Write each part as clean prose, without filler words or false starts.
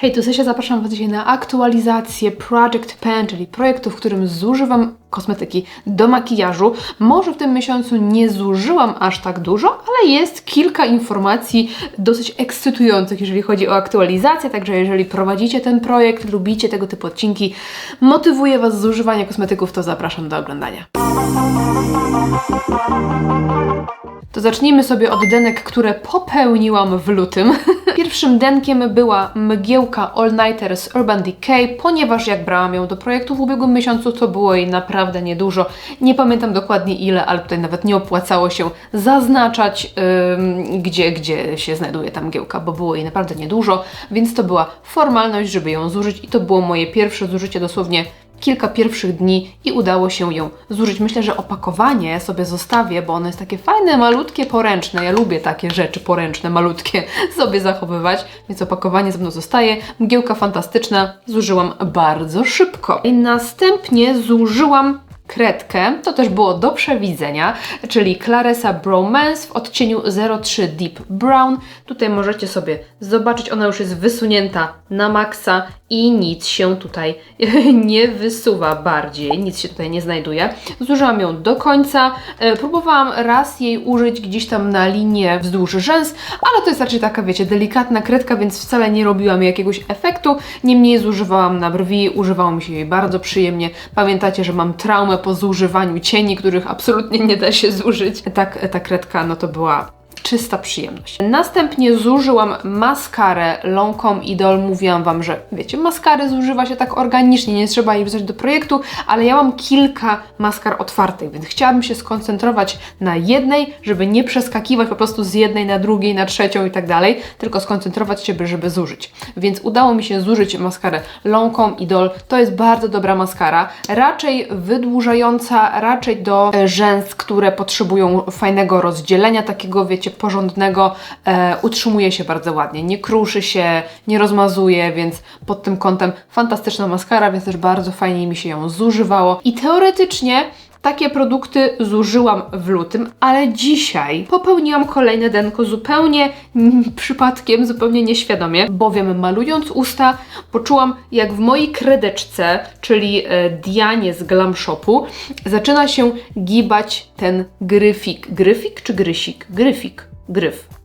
Hej, tu Sesia, zapraszam Was dzisiaj na aktualizację Project Pan, czyli projektu, w którym zużywam kosmetyki do makijażu. Może w tym miesiącu nie zużyłam aż tak dużo, ale jest kilka informacji dosyć ekscytujących, jeżeli chodzi o aktualizację, także jeżeli prowadzicie ten projekt, lubicie tego typu odcinki, motywuje Was z używania kosmetyków, to zapraszam do oglądania. To zacznijmy sobie od denek, które popełniłam w lutym. Pierwszym denkiem była mgiełka All Nighter z Urban Decay, ponieważ jak brałam ją do projektu w ubiegłym miesiącu, to było jej naprawdę niedużo. Nie pamiętam dokładnie ile, ale tutaj nawet nie opłacało się zaznaczać, gdzie się znajduje ta mgiełka, bo było jej naprawdę niedużo, więc to była formalność, żeby ją zużyć i to było moje pierwsze zużycie dosłownie kilka pierwszych dni i udało się ją zużyć. Myślę, że opakowanie sobie zostawię, bo ono jest takie fajne, malutkie, poręczne. Ja lubię takie rzeczy poręczne, malutkie sobie zachowywać, więc opakowanie ze mną zostaje. Mgiełka fantastyczna, zużyłam bardzo szybko. I następnie zużyłam kredkę, to też było do przewidzenia, czyli Claresa Bromance w odcieniu 03 Deep Brown. Tutaj możecie sobie zobaczyć, ona już jest wysunięta na maksa i nic się tutaj nie wysuwa bardziej, nic się tutaj nie znajduje. Zużyłam ją do końca, próbowałam raz jej użyć gdzieś tam na linię wzdłuż rzęs, ale to jest raczej taka, wiecie, delikatna kredka, więc wcale nie robiła mi jakiegoś efektu. Niemniej zużywałam na brwi, używało mi się jej bardzo przyjemnie. Pamiętacie, że mam traumę po zużywaniu cieni, których absolutnie nie da się zużyć. Ta kredka, no to była czysta przyjemność. Następnie zużyłam maskarę Lancome Idol. Mówiłam Wam, że wiecie, maskary zużywa się tak organicznie, nie trzeba jej wrzucać do projektu, ale ja mam kilka maskar otwartych, więc chciałabym się skoncentrować na jednej, żeby nie przeskakiwać po prostu z jednej na drugiej, na trzecią i tak dalej, tylko skoncentrować się, żeby zużyć. Więc udało mi się zużyć maskarę Lancome Idol. To jest bardzo dobra maskara, raczej wydłużająca, raczej do rzęs, które potrzebują fajnego rozdzielenia, takiego, wiecie, porządnego, utrzymuje się bardzo ładnie, nie kruszy się, nie rozmazuje, więc pod tym kątem fantastyczna maskara, więc też bardzo fajnie mi się ją zużywało i teoretycznie takie produkty zużyłam w lutym, ale dzisiaj popełniłam kolejne denko zupełnie przypadkiem, zupełnie nieświadomie, bowiem malując usta poczułam, jak w mojej kredeczce, czyli Dianie z Glam Shopu, zaczyna się gibać ten gryfik. Gryfik czy grysik? Gryfik.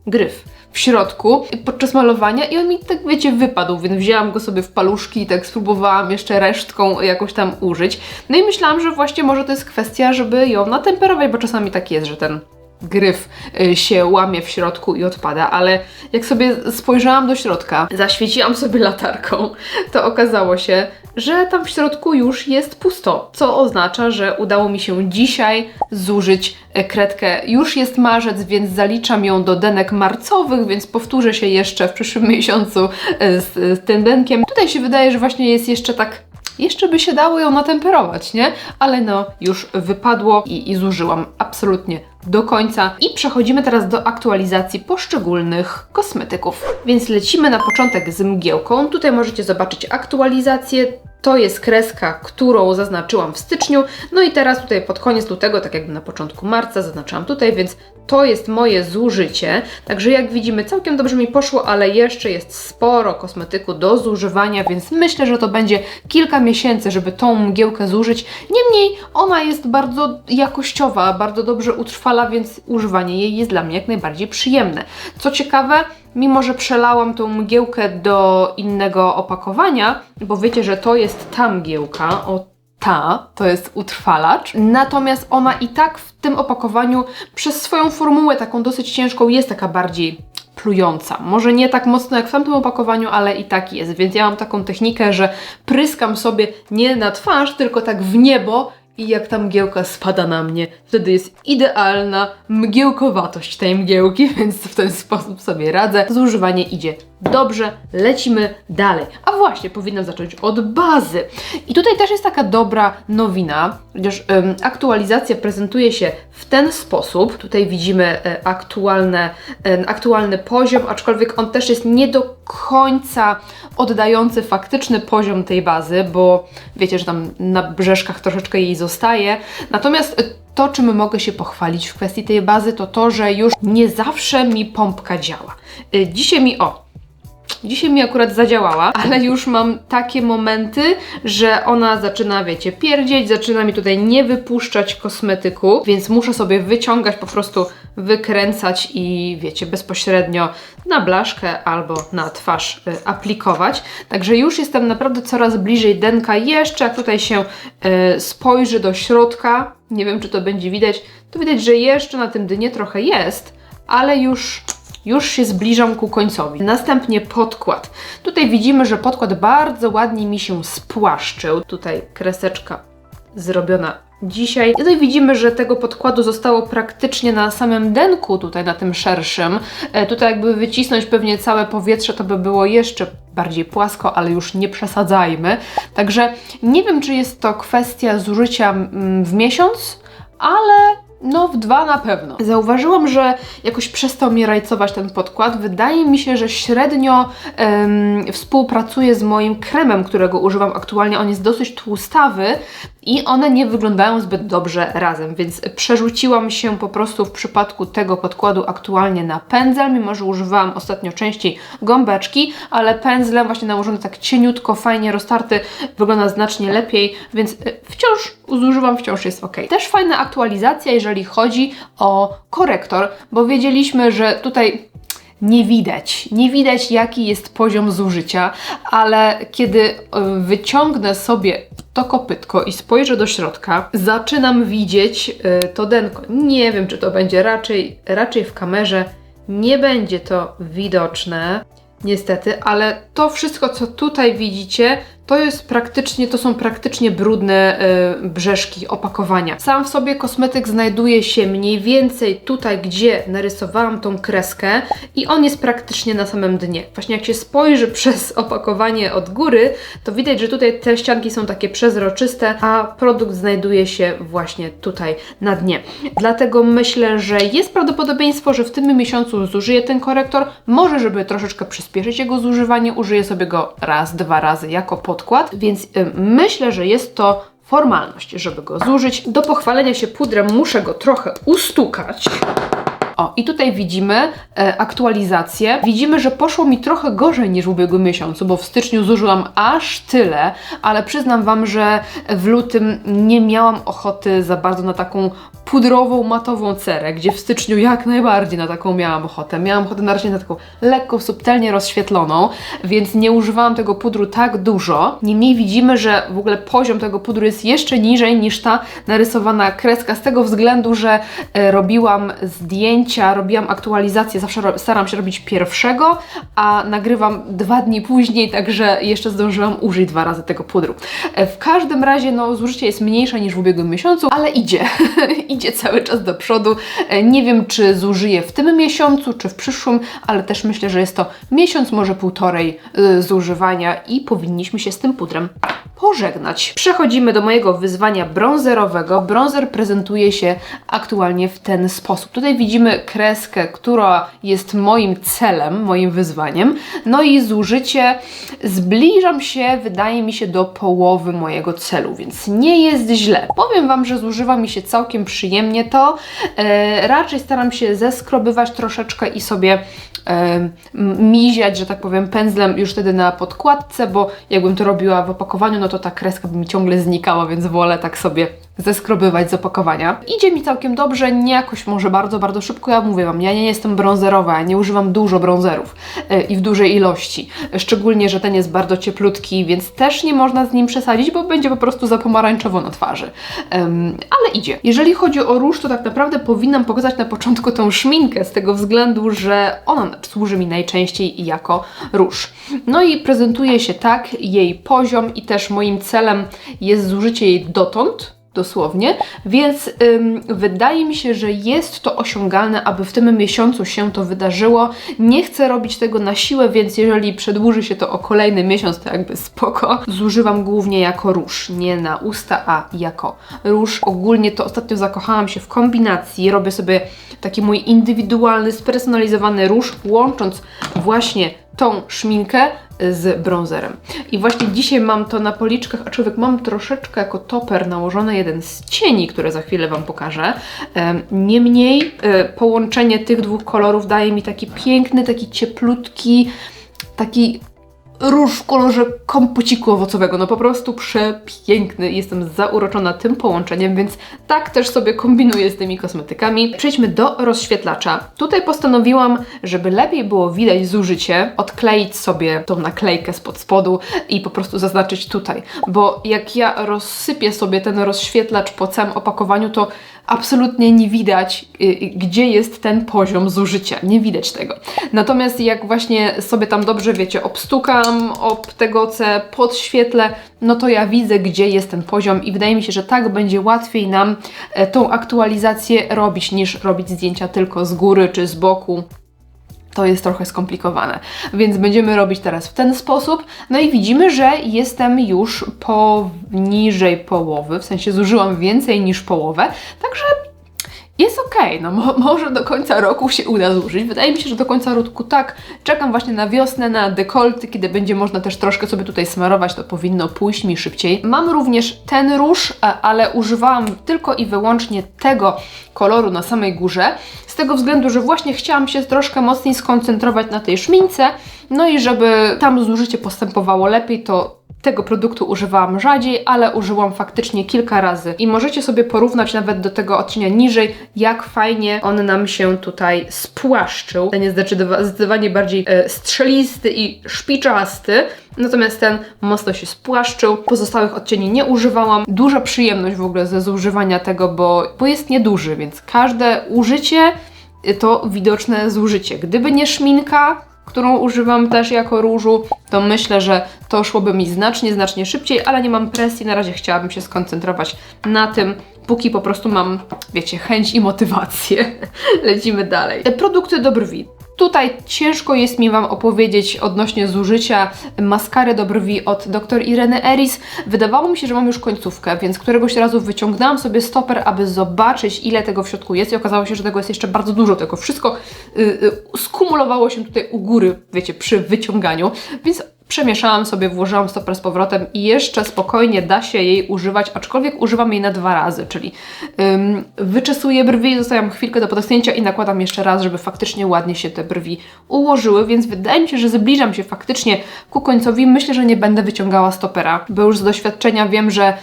Gryf. W środku podczas malowania i on mi tak, wiecie, wypadł, więc wzięłam go sobie w paluszki i tak spróbowałam jeszcze resztką jakoś tam użyć. No i myślałam, że właśnie może to jest kwestia, żeby ją natemperować, bo czasami tak jest, że ten gryf się łamie w środku i odpada, ale jak sobie spojrzałam do środka, zaświeciłam sobie latarką, to okazało się, że tam w środku już jest pusto, co oznacza, że udało mi się dzisiaj zużyć kredkę. Już jest marzec, więc zaliczam ją do denek marcowych, więc powtórzę się jeszcze w przyszłym miesiącu z tym denkiem. Tutaj się wydaje, że właśnie jest jeszcze tak, jeszcze by się dało ją natemperować, nie? Ale no, już wypadło i zużyłam absolutnie do końca. I przechodzimy teraz do aktualizacji poszczególnych kosmetyków. Więc lecimy na początek z mgiełką. Tutaj możecie zobaczyć aktualizację. To jest kreska, którą zaznaczyłam w styczniu. No i teraz tutaj pod koniec lutego, tak jakby na początku marca zaznaczyłam tutaj, więc to jest moje zużycie. Także jak widzimy, całkiem dobrze mi poszło, ale jeszcze jest sporo kosmetyku do zużywania, więc myślę, że to będzie kilka miesięcy, żeby tą mgiełkę zużyć. Niemniej ona jest bardzo jakościowa, bardzo dobrze utrwala, więc używanie jej jest dla mnie jak najbardziej przyjemne. Co ciekawe, mimo że przelałam tą mgiełkę do innego opakowania, bo wiecie, że to jest ta mgiełka, to jest utrwalacz, natomiast ona i tak w tym opakowaniu przez swoją formułę taką dosyć ciężką jest taka bardziej plująca. Może nie tak mocno jak w tamtym opakowaniu, ale i tak jest, więc ja mam taką technikę, że pryskam sobie nie na twarz, tylko tak w niebo i jak ta mgiełka spada na mnie, wtedy jest idealna mgiełkowatość tej mgiełki, więc w ten sposób sobie radzę. Zużywanie idzie dobrze, lecimy dalej. A właśnie, powinnam zacząć od bazy. I tutaj też jest taka dobra nowina, chociaż aktualizacja prezentuje się w ten sposób. Tutaj widzimy aktualny poziom, aczkolwiek on też jest nie do końca oddający faktyczny poziom tej bazy, bo wiecie, że tam na brzeszkach troszeczkę jej zostaje. Natomiast to, czym mogę się pochwalić w kwestii tej bazy, to to, że już nie zawsze mi pompka działa. Dzisiaj mi Dzisiaj mi akurat zadziałała, ale już mam takie momenty, że ona zaczyna, wiecie, pierdzieć, zaczyna mi tutaj nie wypuszczać kosmetyku, więc muszę sobie wyciągać, po prostu wykręcać i wiecie, bezpośrednio na blaszkę albo na twarz aplikować. Także już jestem naprawdę coraz bliżej denka. Jeszcze jak tutaj się spojrzy do środka, nie wiem czy to będzie widać, to widać, że jeszcze na tym dnie trochę jest, ale już się zbliżam ku końcowi. Następnie podkład. Tutaj widzimy, że podkład bardzo ładnie mi się spłaszczył. Tutaj kreseczka zrobiona dzisiaj. I tutaj widzimy, że tego podkładu zostało praktycznie na samym denku, tutaj na tym szerszym. Tutaj jakby wycisnąć pewnie całe powietrze, to by było jeszcze bardziej płasko, ale już nie przesadzajmy. Także nie wiem, czy jest to kwestia zużycia w miesiąc, ale no w 2 na pewno. Zauważyłam, że jakoś przestał mi rajcować ten podkład. Wydaje mi się, że średnio współpracuje z moim kremem, którego używam aktualnie. On jest dosyć tłustawy i one nie wyglądają zbyt dobrze razem, więc przerzuciłam się po prostu w przypadku tego podkładu aktualnie na pędzel, mimo że używałam ostatnio częściej gąbeczki, ale pędzlem właśnie nałożony tak cieniutko, fajnie roztarty, wygląda znacznie lepiej, więc wciąż zużywam, wciąż jest ok. Też fajna aktualizacja, jeżeli chodzi o korektor, bo wiedzieliśmy, że tutaj nie widać jaki jest poziom zużycia, ale kiedy wyciągnę sobie to kopytko i spojrzę do środka, zaczynam widzieć to denko. Nie wiem, czy to będzie raczej w kamerze nie będzie to widoczne, niestety, ale to wszystko, co tutaj widzicie, to są praktycznie brudne brzeszki opakowania. Sam w sobie kosmetyk znajduje się mniej więcej tutaj, gdzie narysowałam tą kreskę i on jest praktycznie na samym dnie. Właśnie jak się spojrzy przez opakowanie od góry, to widać, że tutaj te ścianki są takie przezroczyste, a produkt znajduje się właśnie tutaj na dnie. Dlatego myślę, że jest prawdopodobieństwo, że w tym miesiącu zużyję ten korektor. Może, żeby troszeczkę przyspieszyć jego zużywanie, użyję sobie go raz, 2 razy jako podkład, więc myślę, że jest to formalność, żeby go zużyć. Do pochwalenia się pudrem muszę go trochę ustukać. O, i tutaj widzimy aktualizację. Widzimy, że poszło mi trochę gorzej niż w ubiegłym miesiącu, bo w styczniu zużyłam aż tyle, ale przyznam Wam, że w lutym nie miałam ochoty za bardzo na taką pudrową, matową cerę, gdzie w styczniu jak najbardziej na taką miałam ochotę. Miałam ochotę raczej na taką lekko, subtelnie rozświetloną, więc nie używałam tego pudru tak dużo. Niemniej widzimy, że w ogóle poziom tego pudru jest jeszcze niżej niż ta narysowana kreska, z tego względu, że robiłam zdjęcia, robiłam aktualizację, zawsze staram się robić pierwszego, a nagrywam 2 dni później, także jeszcze zdążyłam użyć 2 razy tego pudru. W każdym razie, no, zużycie jest mniejsze niż w ubiegłym miesiącu, ale idzie. Idzie cały czas do przodu. Nie wiem, czy zużyję w tym miesiącu, czy w przyszłym, ale też myślę, że jest to miesiąc, może 1,5 zużywania i powinniśmy się z tym pudrem pożegnać. Przechodzimy do mojego wyzwania brązerowego. Brązer prezentuje się aktualnie w ten sposób. Tutaj widzimy kreskę, która jest moim celem, moim wyzwaniem. No i zużycie zbliżam się, wydaje mi się, do połowy mojego celu, więc nie jest źle. Powiem Wam, że zużywa mi się całkiem przyjemnie to. Raczej staram się zeskrobywać troszeczkę i sobie miziać, że tak powiem, pędzlem już wtedy na podkładce, bo jakbym to robiła w opakowaniu, no to ta kreska by mi ciągle znikała, więc wolę tak sobie zeskrobywać z opakowania. Idzie mi całkiem dobrze, nie jakoś może bardzo, bardzo szybko. Ja mówię Wam, ja nie jestem brązerowa, ja nie używam dużo brązerów i w dużej ilości. Szczególnie, że ten jest bardzo cieplutki, więc też nie można z nim przesadzić, bo będzie po prostu za pomarańczowo na twarzy. Ale idzie. Jeżeli chodzi o róż, to tak naprawdę powinnam pokazać na początku tą szminkę, z tego względu, że ona służy mi najczęściej jako róż. No i prezentuje się tak jej poziom i też moim celem jest zużycie jej dotąd, dosłownie, więc wydaje mi się, że jest to osiągalne, aby w tym miesiącu się to wydarzyło. Nie chcę robić tego na siłę, więc jeżeli przedłuży się to o kolejny miesiąc, to jakby spoko. Zużywam głównie jako róż, nie na usta, a jako róż. Ogólnie to ostatnio zakochałam się w kombinacji, robię sobie taki mój indywidualny, spersonalizowany róż, łącząc właśnie tą szminkę z brązerem. I właśnie dzisiaj mam to na policzkach, aczkolwiek mam troszeczkę jako toper nałożony jeden z cieni, które za chwilę Wam pokażę. Niemniej połączenie tych 2 kolorów daje mi taki piękny, taki cieplutki, taki róż w kolorze kompociku owocowego, no po prostu przepiękny. Jestem zauroczona tym połączeniem, więc tak też sobie kombinuję z tymi kosmetykami. Przejdźmy do rozświetlacza. Tutaj postanowiłam, żeby lepiej było widać zużycie, odkleić sobie tą naklejkę spod spodu i po prostu zaznaczyć tutaj, bo jak ja rozsypię sobie ten rozświetlacz po całym opakowaniu, to absolutnie nie widać, gdzie jest ten poziom zużycia. Nie widać tego. Natomiast jak właśnie sobie tam dobrze, wiecie, obstukam ob tego C, podświetlę, no to ja widzę, gdzie jest ten poziom i wydaje mi się, że tak będzie łatwiej nam tą aktualizację robić, niż robić zdjęcia tylko z góry czy z boku. To jest trochę skomplikowane, więc będziemy robić teraz w ten sposób. No i widzimy, że jestem już poniżej połowy, w sensie zużyłam więcej niż połowę, także jest okej, no może do końca roku się uda zużyć. Wydaje mi się, że do końca roku tak. Czekam właśnie na wiosnę, na dekolty, kiedy będzie można też troszkę sobie tutaj smarować, to powinno pójść mi szybciej. Mam również ten róż, ale używałam tylko i wyłącznie tego koloru na samej górze, z tego względu, że właśnie chciałam się troszkę mocniej skoncentrować na tej szmince, no i żeby tam zużycie postępowało lepiej, to tego produktu używałam rzadziej, ale użyłam faktycznie kilka razy. I możecie sobie porównać nawet do tego odcienia niżej, jak fajnie on nam się tutaj spłaszczył. Ten jest zdecydowanie bardziej strzelisty i szpiczasty, natomiast ten mocno się spłaszczył. Pozostałych odcieni nie używałam. Duża przyjemność w ogóle ze zużywania tego, bo jest nieduży, więc każde użycie to widoczne zużycie. Gdyby nie szminka, którą używam też jako różu, to myślę, że to szłoby mi znacznie szybciej, ale nie mam presji, na razie chciałabym się skoncentrować na tym, póki po prostu mam, wiecie, chęć i motywację. Lecimy dalej. Produkty do brwi. Tutaj ciężko jest mi Wam opowiedzieć odnośnie zużycia maskary do brwi od Dr. Ireny Eris. Wydawało mi się, że mam już końcówkę, więc któregoś razu wyciągnęłam sobie stoper, aby zobaczyć, ile tego w środku jest i okazało się, że tego jest jeszcze bardzo dużo. Tego wszystko skumulowało się tutaj u góry, wiecie, przy wyciąganiu, więc przemieszałam sobie, włożyłam stoper z powrotem i jeszcze spokojnie da się jej używać, aczkolwiek używam jej na 2 razy, czyli wyczesuję brwi, zostawiam chwilkę do podostnięcia i nakładam jeszcze raz, żeby faktycznie ładnie się te brwi ułożyły, więc wydaje mi się, że zbliżam się faktycznie ku końcowi. Myślę, że nie będę wyciągała stopera, bo już z doświadczenia wiem, że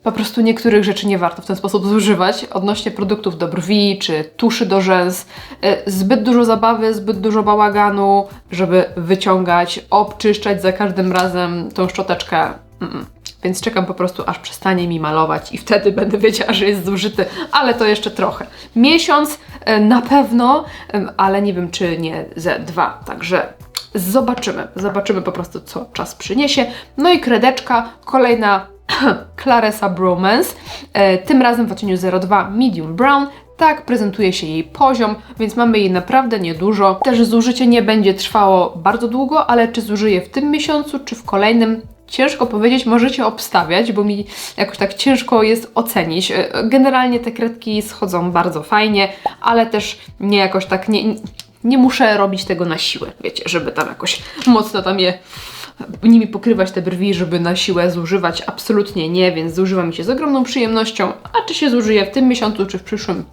po prostu niektórych rzeczy nie warto w ten sposób zużywać. Odnośnie produktów do brwi czy tuszy do rzęs, zbyt dużo zabawy, zbyt dużo bałaganu, żeby wyciągać, obczyszczać za każdym razem tą szczoteczkę. Więc czekam po prostu, aż przestanie mi malować i wtedy będę wiedziała, że jest zużyty, ale to jeszcze trochę. Miesiąc na pewno, ale nie wiem, czy nie ze 2, także zobaczymy po prostu, co czas przyniesie. No i kredeczka, kolejna Claresa Bromance, tym razem w odcieniu 02 Medium Brown. Tak prezentuje się jej poziom, więc mamy jej naprawdę niedużo. Też zużycie nie będzie trwało bardzo długo, ale czy zużyję w tym miesiącu, czy w kolejnym? Ciężko powiedzieć, możecie obstawiać, bo mi jakoś tak ciężko jest ocenić. Generalnie te kredki schodzą bardzo fajnie, ale też nie jakoś tak, nie muszę robić tego na siłę, wiecie, żeby tam jakoś mocno tam nimi pokrywać te brwi, żeby na siłę zużywać. Absolutnie nie, więc zużywa mi się z ogromną przyjemnością, a czy się zużyje w tym miesiącu, czy w przyszłym?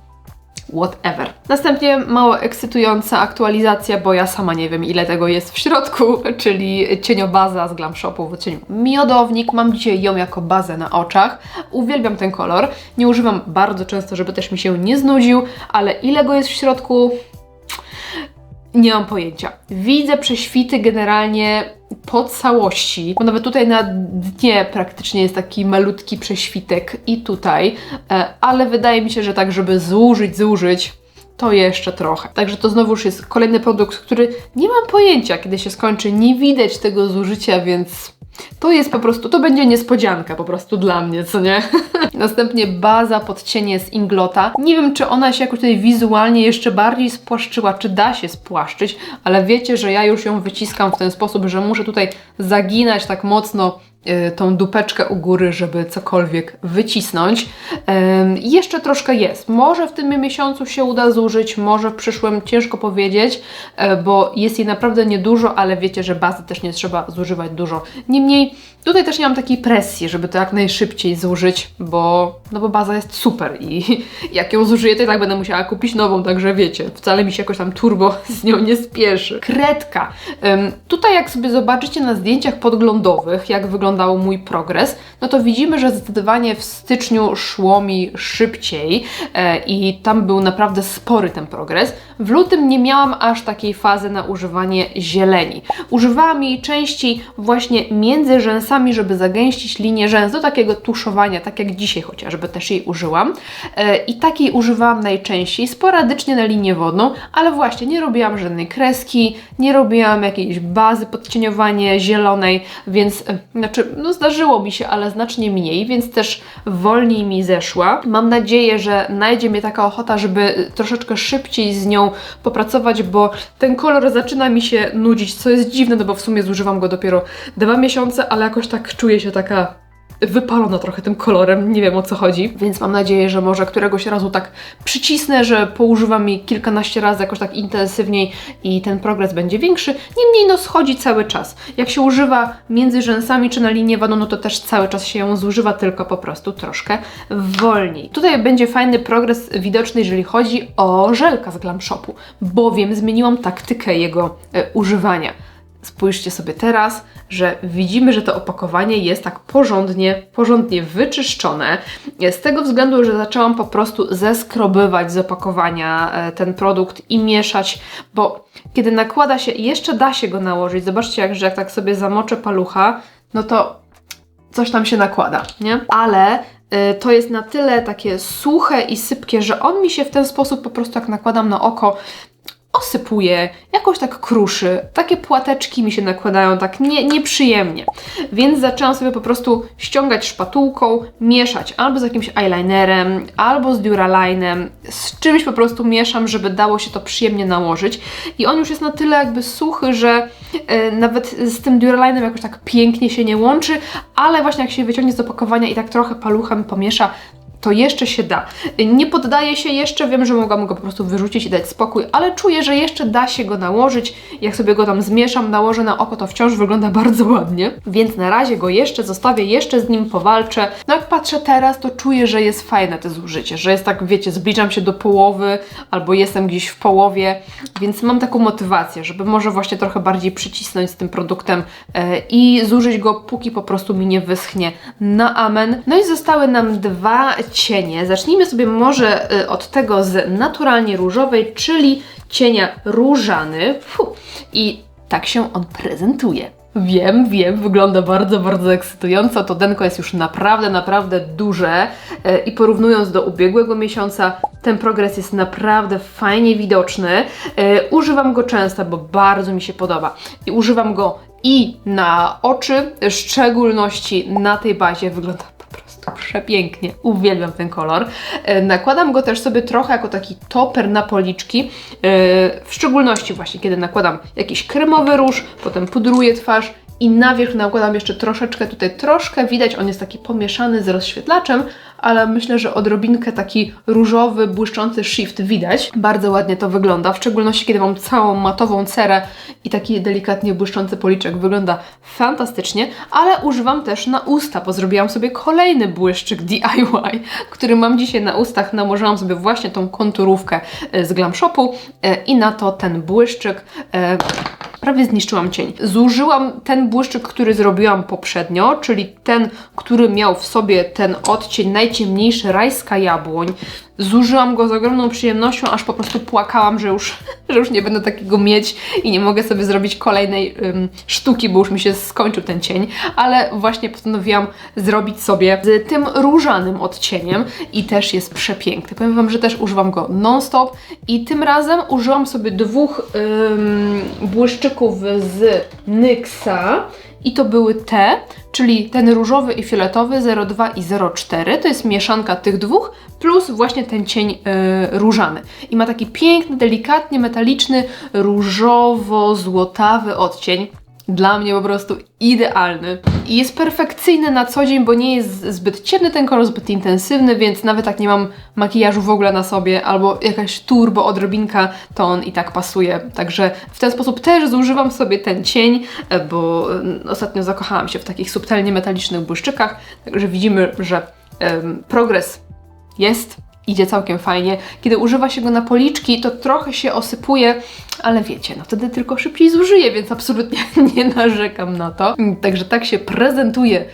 Whatever. Następnie mało ekscytująca aktualizacja, bo ja sama nie wiem, ile tego jest w środku, czyli cieniobaza z Glam Shopu w odcieniu Miodownik. Mam dzisiaj ją jako bazę na oczach. Uwielbiam ten kolor. Nie używam bardzo często, żeby też mi się nie znudził, ale ile go jest w środku? Nie mam pojęcia. Widzę prześwity generalnie po całości, bo nawet tutaj na dnie praktycznie jest taki malutki prześwitek i tutaj, ale wydaje mi się, że tak, żeby zużyć, to jeszcze trochę. Także to znowuż jest kolejny produkt, który nie mam pojęcia, kiedy się skończy. Nie widać tego zużycia, więc to jest po prostu, to będzie niespodzianka po prostu dla mnie, co nie? Następnie baza pod cienie z Inglota. Nie wiem, czy ona się jakoś tutaj wizualnie jeszcze bardziej spłaszczyła, czy da się spłaszczyć, ale wiecie, że ja już ją wyciskam w ten sposób, że muszę tutaj zaginać tak mocno tą dupeczkę u góry, żeby cokolwiek wycisnąć. Jeszcze troszkę jest. Może w tym miesiącu się uda zużyć, może w przyszłym, ciężko powiedzieć, bo jest jej naprawdę niedużo, ale wiecie, że bazy też nie trzeba zużywać dużo. Niemniej tutaj też nie mam takiej presji, żeby to jak najszybciej zużyć, bo baza jest super i jak ją zużyję, to i tak będę musiała kupić nową, także wiecie, wcale mi się jakoś tam turbo z nią nie spieszy. Kredka. Tutaj jak sobie zobaczycie na zdjęciach podglądowych, jak wyglądał mój progres, no to widzimy, że zdecydowanie w styczniu szło mi szybciej i tam był naprawdę spory ten progres. W lutym nie miałam aż takiej fazy na używanie zieleni. Używałam jej częściej właśnie między rzęsami, żeby zagęścić linię rzęs do takiego tuszowania, tak jak dzisiaj chociażby też jej użyłam. I takiej używałam najczęściej, sporadycznie na linię wodną, ale właśnie nie robiłam żadnej kreski, nie robiłam jakiejś bazy podcieniowania zielonej, więc zdarzyło mi się, ale znacznie mniej, więc też wolniej mi zeszła. Mam nadzieję, że najdzie mnie taka ochota, żeby troszeczkę szybciej z nią popracować, bo ten kolor zaczyna mi się nudzić, co jest dziwne, no bo w sumie zużywam go dopiero 2 miesiące, ale jakoś tak czuję się taka wypalona trochę tym kolorem, nie wiem o co chodzi, więc mam nadzieję, że może któregoś razu tak przycisnę, że poużywam jej kilkanaście razy jakoś tak intensywniej i ten progres będzie większy. Niemniej schodzi cały czas. Jak się używa między rzęsami czy na linię wodną, no to też cały czas się ją zużywa, tylko po prostu troszkę wolniej. Tutaj będzie fajny progres widoczny, jeżeli chodzi o żelka z Glam Shopu, bowiem zmieniłam taktykę jego używania. Spójrzcie sobie teraz, że widzimy, że to opakowanie jest tak porządnie wyczyszczone. Z tego względu, że zaczęłam po prostu zeskrobywać z opakowania ten produkt i mieszać, bo kiedy nakłada się, jeszcze da się go nałożyć. Zobaczcie, że jak tak sobie zamoczę palucha, no to coś tam się nakłada, nie? Ale to jest na tyle takie suche i sypkie, że on mi się w ten sposób po prostu jak nakładam na oko, osypuje, jakoś tak kruszy, takie płateczki mi się nakładają tak nieprzyjemnie, więc zaczęłam sobie po prostu ściągać szpatułką, mieszać albo z jakimś eyelinerem, albo z Duralinem, z czymś po prostu mieszam, żeby dało się to przyjemnie nałożyć i on już jest na tyle jakby suchy, że nawet z tym Duralinem jakoś tak pięknie się nie łączy, ale właśnie jak się wyciągnie z opakowania i tak trochę paluchem pomiesza, to jeszcze się da. Nie poddaję się jeszcze, wiem, że mogłam go po prostu wyrzucić i dać spokój, ale czuję, że jeszcze da się go nałożyć. Jak sobie go tam zmieszam, nałożę na oko, to wciąż wygląda bardzo ładnie, więc na razie go jeszcze zostawię, jeszcze z nim powalczę. No jak patrzę teraz, to czuję, że jest fajne to zużycie, że jest tak, wiecie, zbliżam się do połowy, albo jestem gdzieś w połowie, więc mam taką motywację, żeby może właśnie trochę bardziej przycisnąć z tym produktem i zużyć go, póki po prostu mi nie wyschnie na amen. No i zostały nam 2 cienie. Zacznijmy sobie może od tego z naturalnie różowej, czyli cienia różany. I tak się on prezentuje. Wiem, wygląda bardzo ekscytująco. To denko jest już naprawdę duże i porównując do ubiegłego miesiąca, ten progres jest naprawdę fajnie widoczny. Używam go często, bo bardzo mi się podoba. I używam go i na oczy, w szczególności na tej bazie wygląda przepięknie. Uwielbiam ten kolor. Nakładam go też sobie trochę jako taki toper na policzki, w szczególności właśnie kiedy nakładam jakiś kremowy róż, potem pudruję twarz i na wierzch nakładam jeszcze troszeczkę, tutaj troszkę widać, on jest taki pomieszany z rozświetlaczem, ale myślę, że odrobinkę taki różowy, błyszczący shift widać. Bardzo ładnie to wygląda, w szczególności kiedy mam całą matową cerę i taki delikatnie błyszczący policzek. Wygląda fantastycznie, ale używam też na usta, bo zrobiłam sobie kolejny błyszczyk DIY, który mam dzisiaj na ustach. Nałożyłam sobie właśnie tą konturówkę z Glam Shopu i na to ten błyszczyk. Prawie zniszczyłam cień. Zużyłam ten błyszczyk, który zrobiłam poprzednio, czyli ten, który miał w sobie ten odcień najciemniejszy, rajska jabłoń. Zużyłam go z ogromną przyjemnością, aż po prostu płakałam, że już nie będę takiego mieć i nie mogę sobie zrobić kolejnej sztuki, bo już mi się skończył ten cień, ale właśnie postanowiłam zrobić sobie z tym różanym odcieniem i też jest przepiękny. Powiem Wam, że też używam go non-stop i tym razem użyłam sobie 2 błyszczyków z NYX-a i to były te, czyli ten różowy i fioletowy 02 i 04, to jest mieszanka tych 2, plus właśnie ten cień różany. I ma taki piękny, delikatnie metaliczny, różowo-złotawy odcień. dla mnie po prostu idealny. I jest perfekcyjny na co dzień, bo nie jest zbyt ciemny ten kolor, zbyt intensywny, więc nawet jak nie mam makijażu w ogóle na sobie, albo jakaś turbo odrobinka, to on i tak pasuje. Także w ten sposób też zużywam sobie ten cień, bo ostatnio zakochałam się w takich subtelnie metalicznych błyszczykach, także widzimy, że progres jest. Idzie całkiem fajnie. Kiedy używa się go na policzki, to trochę się osypuje, ale wiecie, no wtedy tylko szybciej zużyję, więc absolutnie nie narzekam na to. Także tak się prezentuje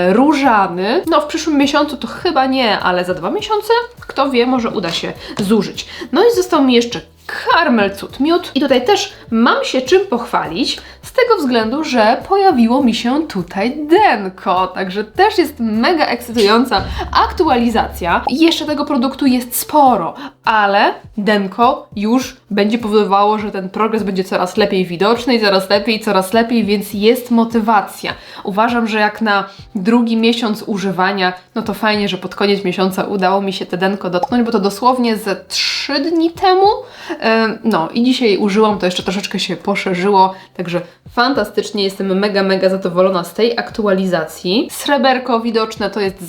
różany. No w przyszłym miesiącu to chyba nie, ale za 2 miesiące, kto wie, może uda się zużyć. No i został mi jeszcze Karmel Cud Miód i tutaj też mam się czym pochwalić, z tego względu, że pojawiło mi się tutaj denko, także też jest mega ekscytująca aktualizacja. I jeszcze tego produktu jest sporo, ale denko już będzie powodowało, że ten progres będzie coraz lepiej widoczny i coraz lepiej, więc jest motywacja. Uważam, że jak na drugi miesiąc używania, no to fajnie, że pod koniec miesiąca udało mi się te denko dotknąć, bo to dosłownie ze 3 dni temu. No i dzisiaj użyłam, to jeszcze troszeczkę się poszerzyło, także fantastycznie, jestem mega zadowolona z tej aktualizacji. Sreberko widoczne to jest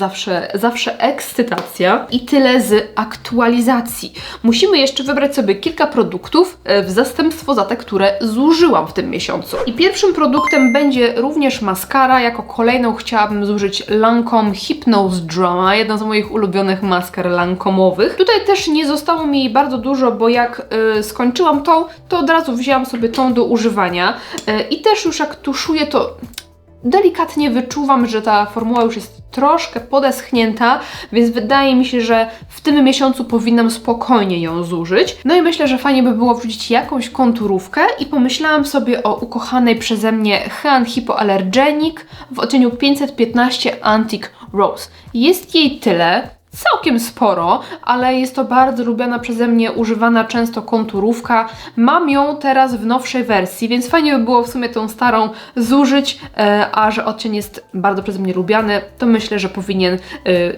zawsze ekscytacja i tyle z aktualizacji. Musimy jeszcze wybrać sobie kilka produktów w zastępstwo za te, które zużyłam w tym miesiącu. I pierwszym produktem będzie również maskara. Jako kolejną chciałabym zużyć Lancome Hypnose Drama, jedna z moich ulubionych maskar Lancome'owych. Tutaj też nie zostało mi bardzo dużo, bo jak skończyłam tą, to od razu wzięłam sobie tą do używania i też już jak tuszuję, to delikatnie wyczuwam, że ta formuła już jest troszkę podeschnięta, więc wydaje mi się, że w tym miesiącu powinnam spokojnie ją zużyć. No i myślę, że fajnie by było wrzucić jakąś konturówkę i pomyślałam sobie o ukochanej przeze mnie Hean Hypoallergenic w odcieniu 515 Antique Rose. Jest jej tyle, całkiem sporo, ale jest to bardzo lubiana przeze mnie, używana często konturówka. Mam ją teraz w nowszej wersji, więc fajnie by było w sumie tą starą zużyć, a że odcień jest bardzo przeze mnie lubiany, to myślę, że powinien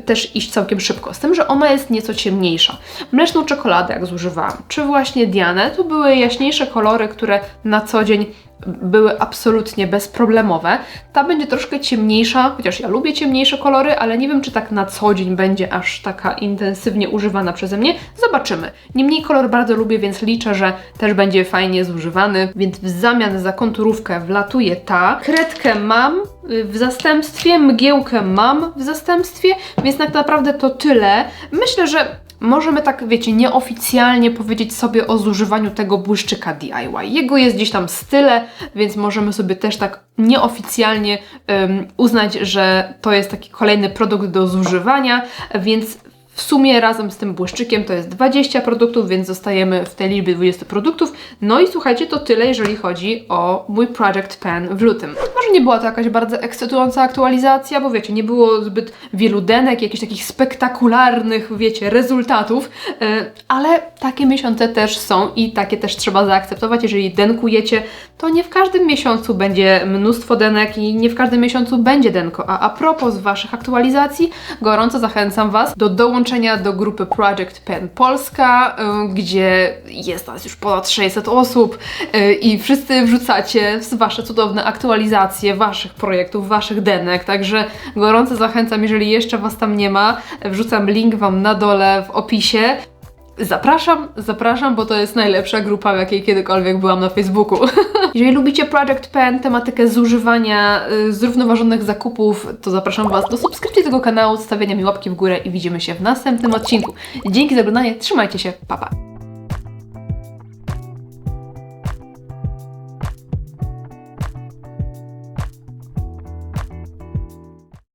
też iść całkiem szybko. Z tym, że ona jest nieco ciemniejsza. Mleczną czekoladę jak zużywałam, czy właśnie Dianę, to były jaśniejsze kolory, które na co dzień były absolutnie bezproblemowe. Ta będzie troszkę ciemniejsza, chociaż ja lubię ciemniejsze kolory, ale nie wiem, czy tak na co dzień będzie aż taka intensywnie używana przeze mnie. Zobaczymy. Niemniej kolor bardzo lubię, więc liczę, że też będzie fajnie zużywany, więc w zamian za konturówkę wlatuje ta. Kredkę mam w zastępstwie, mgiełkę mam w zastępstwie, więc tak naprawdę to tyle. Myślę, że możemy tak, wiecie, nieoficjalnie powiedzieć sobie o zużywaniu tego błyszczyka DIY. Jego jest gdzieś tam z tyle, więc możemy sobie też tak nieoficjalnie uznać, że to jest taki kolejny produkt do zużywania, więc w sumie razem z tym błyszczykiem to jest 20 produktów, więc zostajemy w tej liczbie 20 produktów. No i słuchajcie, to tyle, jeżeli chodzi o mój Project Pan w lutym. Może nie była to jakaś bardzo ekscytująca aktualizacja, bo wiecie, nie było zbyt wielu denek, jakichś takich spektakularnych, wiecie, rezultatów, ale takie miesiące też są i takie też trzeba zaakceptować. Jeżeli denkujecie, to nie w każdym miesiącu będzie mnóstwo denek i nie w każdym miesiącu będzie denko. A propos Waszych aktualizacji, gorąco zachęcam Was do dołączenia do grupy Project Pan Polska, gdzie jest nas już ponad 600 osób i wszyscy wrzucacie Wasze cudowne aktualizacje Waszych projektów, Waszych denek, także gorąco zachęcam, jeżeli jeszcze Was tam nie ma, wrzucam link Wam na dole w opisie. Zapraszam, bo to jest najlepsza grupa, w jakiej kiedykolwiek byłam na Facebooku. Jeżeli lubicie Project Pan, tematykę zużywania, zrównoważonych zakupów, to zapraszam Was do subskrypcji tego kanału, stawiania mi łapki w górę i widzimy się w następnym odcinku. Dzięki za oglądanie, trzymajcie się, pa pa!